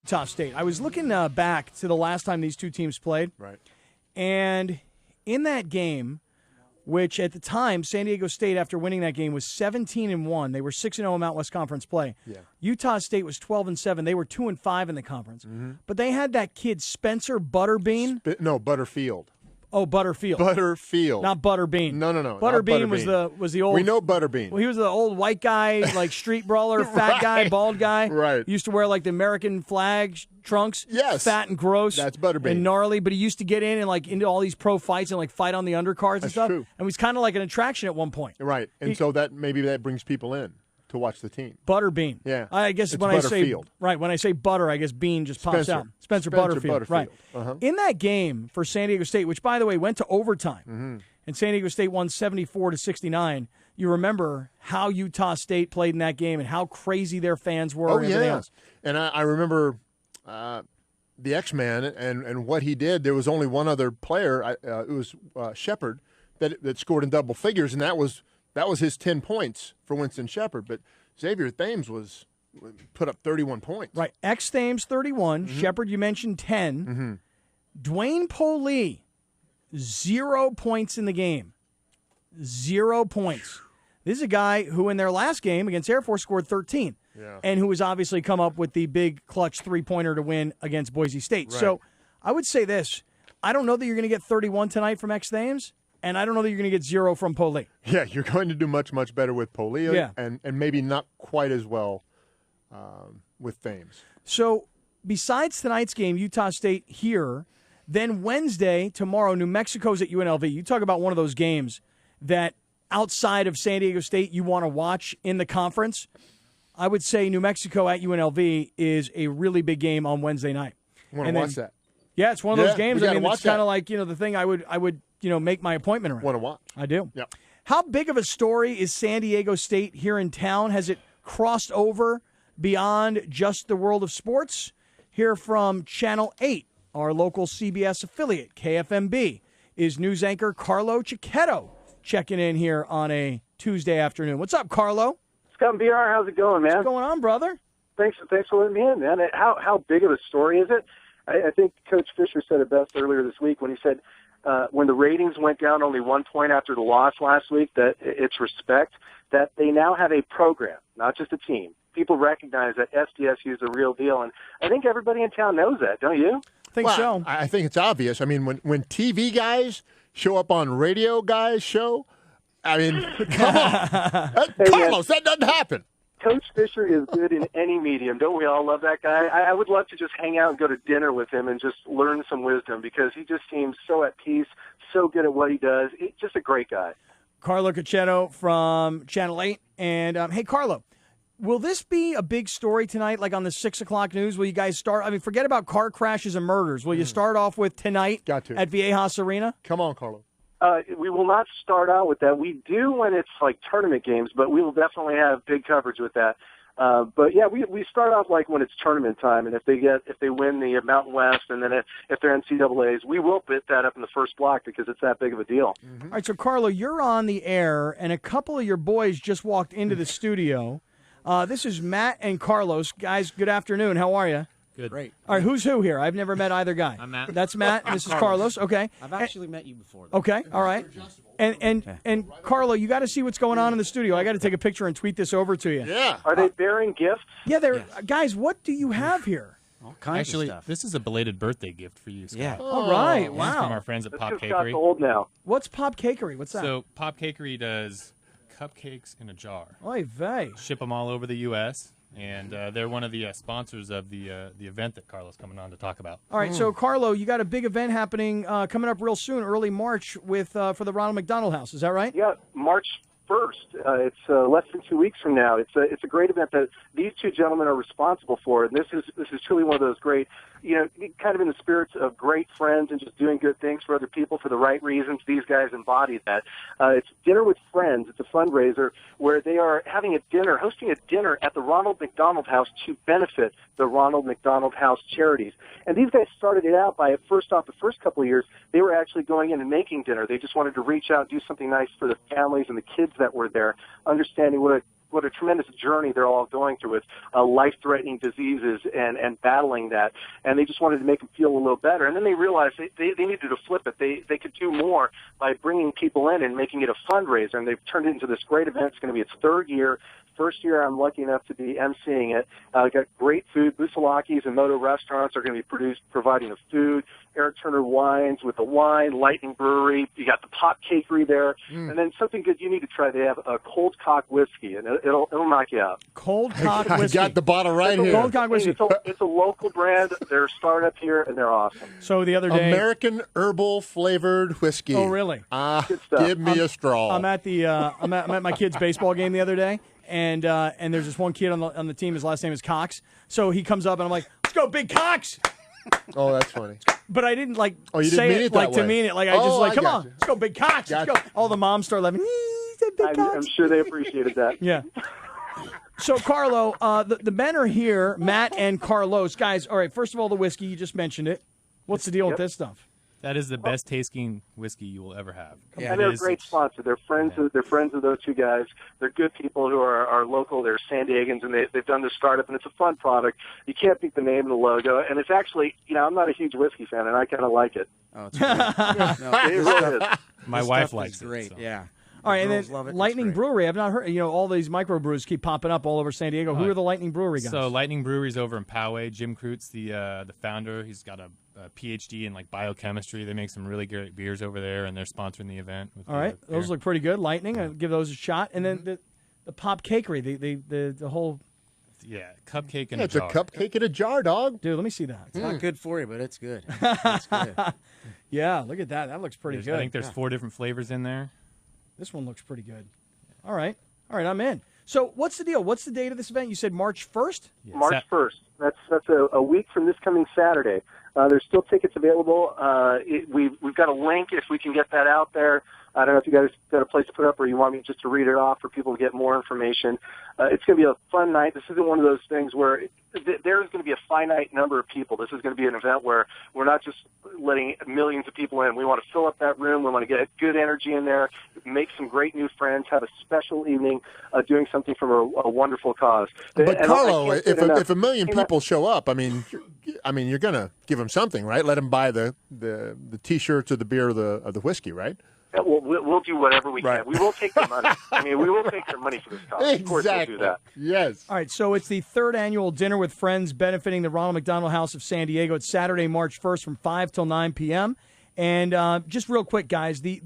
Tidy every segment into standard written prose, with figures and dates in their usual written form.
Utah State. I was looking back to the last time these two teams played. Right. And in that game, which at the time, San Diego State, after winning that game, was 17-1. They were 6-0 in Mountain West Conference play. Yeah. Utah State was 12-7. They were 2-5 in the conference. But they had that kid Spencer Butterbean. Butterfield. Oh, Butterfield. Butterfield. Not Butterbean. No. Butterbean was the old. We know Butterbean. Well, he was the old white guy, like street brawler, fat guy, bald guy. Right. He used to wear like the American flag trunks. Yes. Fat and gross. That's Butterbean. And gnarly, but he used to get in and like into all these pro fights and like fight on the undercards and stuff. True. And was kind of like an attraction at one point. Right. And so maybe that brings people in to watch the team. Butterbean. Yeah. I guess it's when I say Butterfield. when I say butter, I guess bean just pops out. Spencer Butterfield. Right. Uh-huh. In that game for San Diego State, which by the way went to overtime, and San Diego State won 74-69. You remember how Utah State played in that game and how crazy their fans were and everything else. And I remember the X-Man and what he did. There was only one other player. It was Shepard that scored in double figures, and that was his 10 points for Winston Shepard. But Xavier Thames put up 31 points. Right. X-Thames 31. Shepard, you mentioned 10. Dwayne Polee, 0 points in the game. 0 points. This is a guy who in their last game against Air Force scored 13. Yeah. And who has obviously come up with the big clutch three-pointer to win against Boise State. Right. So I would say this. I don't know that you're going to get 31 tonight from X-Thames, and I don't know that you're going to get 0 from Polee. Yeah, you're going to do much, much better with Polee, Yeah. and maybe not quite as well with Thames. So besides tonight's game, Utah State here, then Wednesday, tomorrow, New Mexico's at UNLV. You talk about one of those games that outside of San Diego State you want to watch in the conference. I would say New Mexico at UNLV is a really big game on Wednesday night. I want to watch that. Yeah, it's one of those games. I mean, it's kind of like, the thing I would make my appointment around. Want to watch. I do. Yep. How big of a story is San Diego State here in town? Has it crossed over beyond just the world of sports? Here from Channel 8, our local CBS affiliate, KFMB, is news anchor Carlo Cecchetto checking in here on a Tuesday afternoon. What's up, Carlo? Scott BR, how's it going, man? What's going on, brother? Thanks for letting me in, man. How big of a story is it? I think Coach Fisher said it best earlier this week when he said when the ratings went down only 1 point after the loss last week, that it's respect, that they now have a program, not just a team. People recognize that SDSU is the real deal, and I think everybody in town knows that, don't you? I think so. I think it's obvious. I mean, when TV guys show up on radio guys' show, I mean, come on. Carlos, that doesn't happen. Coach Fisher is good in any medium. Don't we all love that guy? I would love to just hang out and go to dinner with him and just learn some wisdom because he just seems so at peace, so good at what he does. He's just a great guy. Carlo Cecchetto from Channel 8. And, hey, Carlo, will this be a big story tonight, like on the 6 o'clock news? Will you guys start? I mean, forget about car crashes and murders. Will you start off with tonight at Viejas Arena? Come on, Carlo. We will not start out with that. We do when it's like tournament games, but we will definitely have big coverage with that. But yeah, we start off like when it's tournament time, and if they win the Mountain West, and then if they're NCAAs, we will put that up in the first block because it's that big of a deal. All right, so Carlo, you're on the air, and a couple of your boys just walked into the studio. This is Matt and Carlos. Guys, good afternoon. How are you? Good. Great. All right, who's who here? I've never met either guy. I'm Matt. That's Matt, and this is Carlos. Okay. I've actually met you before, though. Okay, all right. And Carlo, you got to see what's going on in the studio. I got to take a picture and tweet this over to you. Yeah. Are they bearing gifts? Yeah, they're guys, what do you have here? All kinds Actually, of stuff. this is a belated birthday gift for you, Scott. Yeah. All right, This is wow. from our friends at This Pop just got Cakery. old now. What's Pop Cakery? What's that? So Pop Cakery does cupcakes in a jar. Oy vey. Ship them all over the U.S., and they're one of the sponsors of the event that Carlos coming on to talk about. All right, so Carlo, you got a big event happening coming up real soon, early March, with for the Ronald McDonald House. Is that right? Yeah, March 1st. It's less than 2 weeks from now. It's a great event that these two gentlemen are responsible for, and this is truly one of those great, kind of in the spirits of great friends and just doing good things for other people for the right reasons. These guys embody that. It's Dinner with Friends. It's a fundraiser where they are hosting a dinner at the Ronald McDonald House to benefit the Ronald McDonald House charities. And these guys started it out by, first off, the first couple of years, they were actually going in and making dinner. They just wanted to reach out, do something nice for the families and the kids that were there, understanding what what a tremendous journey they're all going through with life-threatening diseases and battling that. And they just wanted to make them feel a little better. And then they realized they needed to flip it. They could do more by bringing people in and making it a fundraiser. And they've turned it into this great event. It's going to be its third year. First year, I'm lucky enough to be emceeing it. Got great food. Busalaki's and Moto restaurants are going to be providing the food. Eric Turner Wines with the wine. Lightning Brewery. You got the Pop Cakery there. And then something good you need to try. They have a Cold Cock whiskey, and it'll knock you out. Cold Cock I whiskey. got the bottle right here. Cold Cock whiskey. It's a local brand. They're a startup here, and they're awesome. So the other day, American herbal flavored whiskey. Oh, really? Good stuff. Give me a straw. I'm at my kid's baseball game the other day, and there's this one kid on the team. His last name is Cox. So he comes up and I'm like, "Let's go, Big Cox!" Oh, that's funny. But I didn't you didn't say mean it it that like to way. mean it. Like I just I come got on, you. let's go, Big Cox. Let's go. Gotcha. All the moms start laughing. He said Big Cox. I'm sure they appreciated that. Yeah. So, Carlo, the men are here, Matt and Carlos. Guys, all right, first of all, the whiskey, you just mentioned it. What's the deal with this stuff? That is the best tasting whiskey you will ever have. Yeah, and they're a great sponsor. They're friends. They're friends of those two guys. They're good people who are local. They're San Diegans, and they've done this startup, and it's a fun product. You can't beat the name and the logo, and it's actually, I'm not a huge whiskey fan, and I kind of like it. Oh, it's great. No, It really is. My this wife stuff likes is great. it. So. Yeah. All right, and Girls then love it. It's Lightning great. Brewery. I've not heard, all these microbrews keep popping up all over San Diego. Who are the Lightning Brewery guys? So Lightning Brewery's over in Poway. Jim Kreutz, the founder, he's got a PhD in like biochemistry. They make some really great beers over there, and they're sponsoring the event. All right, those look pretty good. Lightning, I'll give those a shot. And then the Pop Cakery, the whole. Yeah, cupcake in Yeah, a it's jar. a cupcake in a jar, dog. Dude, let me see that. It's not good for you, but it's good. It's good. Yeah, look at that. That looks pretty good. I think there's 4 different flavors in there. This one looks pretty good. All right, I'm in. So what's the deal? What's the date of this event? You said March 1st? Yeah, March 1st. That's a week from this coming Saturday. There's still tickets available. We've got a link if we can get that out there. I don't know if you guys got a place to put up or you want me just to read it off for people to get more information. It's going to be a fun night. This isn't one of those things where there's going to be a finite number of people. This is going to be an event where we're not just letting millions of people in. We want to fill up that room. We want to get good energy in there, make some great new friends, have a special evening doing something from a wonderful cause. But And Carlo, I can't say enough. if a million people show up, I mean, you're gonna give them something, right? Let them buy the T-shirts or the beer or the whiskey, right? Yeah, we'll do whatever we Right. can. We will take their money. I mean, we will take their money for this cause. Of course we'll do that. Yes. All right, so it's the third annual Dinner with Friends benefiting the Ronald McDonald House of San Diego. It's Saturday, March 1st from 5 till 9 p.m. And just real quick, guys, the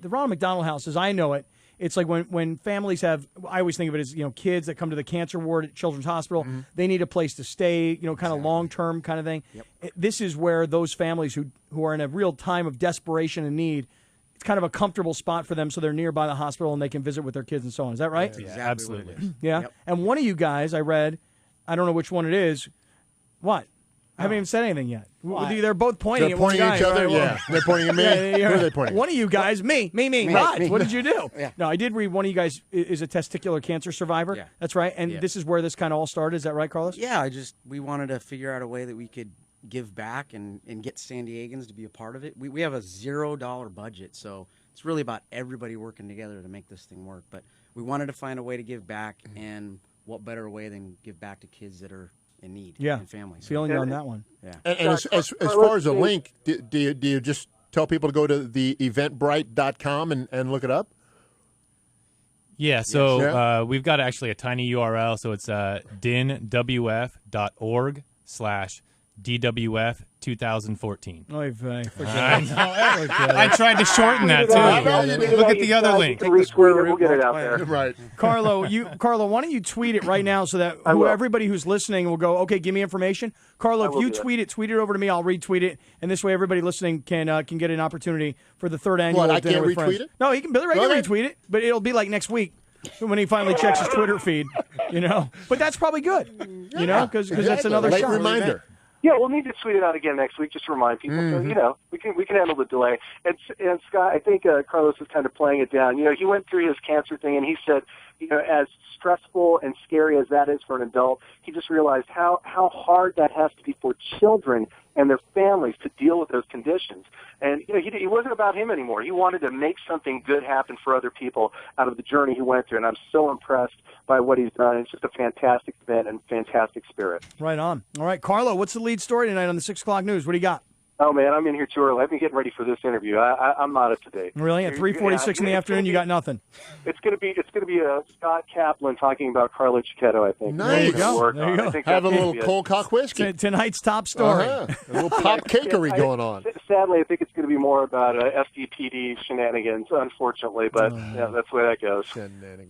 Ronald McDonald House, as I know it, it's like when families have, I always think of it as, kids that come to the cancer ward at Children's Hospital, they need a place to stay, kind of long-term kind of thing. Yep. This is where those families who are in a real time of desperation and need, it's kind of a comfortable spot for them so they're nearby the hospital and they can visit with their kids and so on. Is that right? That's Yeah, exactly absolutely. what it is. Yeah. Yep. And one of you guys, I read, I don't know which one it is. What? I haven't even said anything yet. They're both pointing They're at one pointing at guy. each other. Right? Well, Yeah, they're pointing at me. yeah. Who are they pointing? One of you guys, me. Right. me. What did you do? Yeah. No, I did read one of you guys is a testicular cancer survivor. Yeah. That's right. And Yeah. this is where this kind of all started. Is that right, Carlos? Yeah, we wanted to figure out a way that we could give back and get San Diegans to be a part of it. We have a $0 budget, so it's really about everybody working together to make this thing work. But we wanted to find a way to give back, and what better way than give back to kids that are in need and families. Feeling you on that one. Yeah. And as far as a link, do you just tell people to go to the eventbrite.com and look it up? Yeah, so Yeah. we've got actually a tiny URL, so it's dinwf.org/DWF2014. Oh, forget I tried to shorten that, too. Look at the other link. We'll get it out there. Right. Carlo, why don't you tweet it right now so that everybody who's listening will go, okay, give me information. Carlo, if you tweet it over to me, I'll retweet it, and this way everybody listening can get an opportunity for the third annual I Dinner can't with retweet Friends. it? No, he can. Billy Ray can Okay. retweet it, but it'll be like next week when he finally checks his Twitter feed. But that's probably good. Because that's another late shot. reminder. Yeah, we'll need to tweet it out again next week just to remind people. So, we can handle the delay. And Scott, I think Carlos is kind of playing it down. He went through his cancer thing, and he said, as stressful and scary as that is for an adult, he just realized how hard that has to be for children and their families to deal with those conditions. And he wasn't about him anymore. He wanted to make something good happen for other people out of the journey he went through. And I'm so impressed by what he's done. It's just a fantastic event and fantastic spirit. Right on. All right, Carlo, what's the lead story tonight on the 6 o'clock news? What do you got? Oh, man, I'm in here too early. I've been getting ready for this interview. I'm not up to date. Really? At 3:46 in the afternoon, you got nothing? It's going to be Scott Kaplan talking about Carlo Cecchetto, I think. Nice. There you go. There you go. Have a little cold cock whiskey. Tonight's top story. A little pop cakery going on. Sadly, I think it's going to be more about FDPD shenanigans, unfortunately, but that's the way that goes.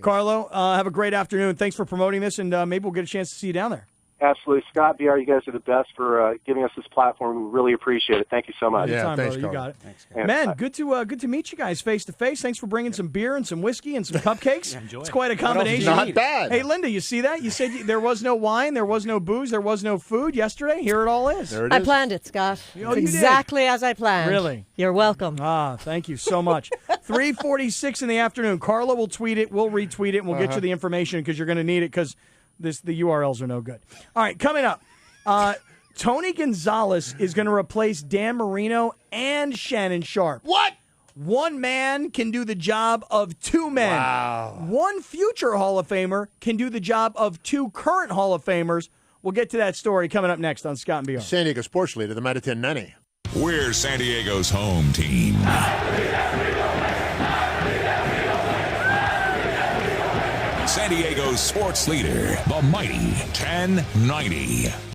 Carlo, have a great afternoon. Thanks for promoting this, and maybe we'll get a chance to see you down there. Absolutely. Scott, BR, you guys are the best for giving us this platform. We really appreciate it. Thank you so much. Anytime, thanks, brother. You Carl. got it. Thanks, guys. Man, good to meet you guys face to face. Thanks for bringing some beer and some whiskey and some cupcakes. Enjoy It's it. quite a combination. Not bad. Hey, Linda, you see that? You said there was no wine, there was no booze, there was no food yesterday. Here it all is. There it I is. planned it, Scott. Oh, you It's did? exactly as I planned. Really? You're welcome. Thank you so much. 3:46 in the afternoon. Carlo will tweet it. We'll retweet it, and we'll get you the information because you're going to need it because the URLs are no good. All right, coming up. Tony Gonzalez is going to replace Dan Marino and Shannon Sharp. What? One man can do the job of two men. Wow. One future Hall of Famer can do the job of two current Hall of Famers. We'll get to that story coming up next on Scott and BR. San Diego sports leader, the Meditan Nanny. We're San Diego's home team. San Diego's sports leader, the mighty 1090.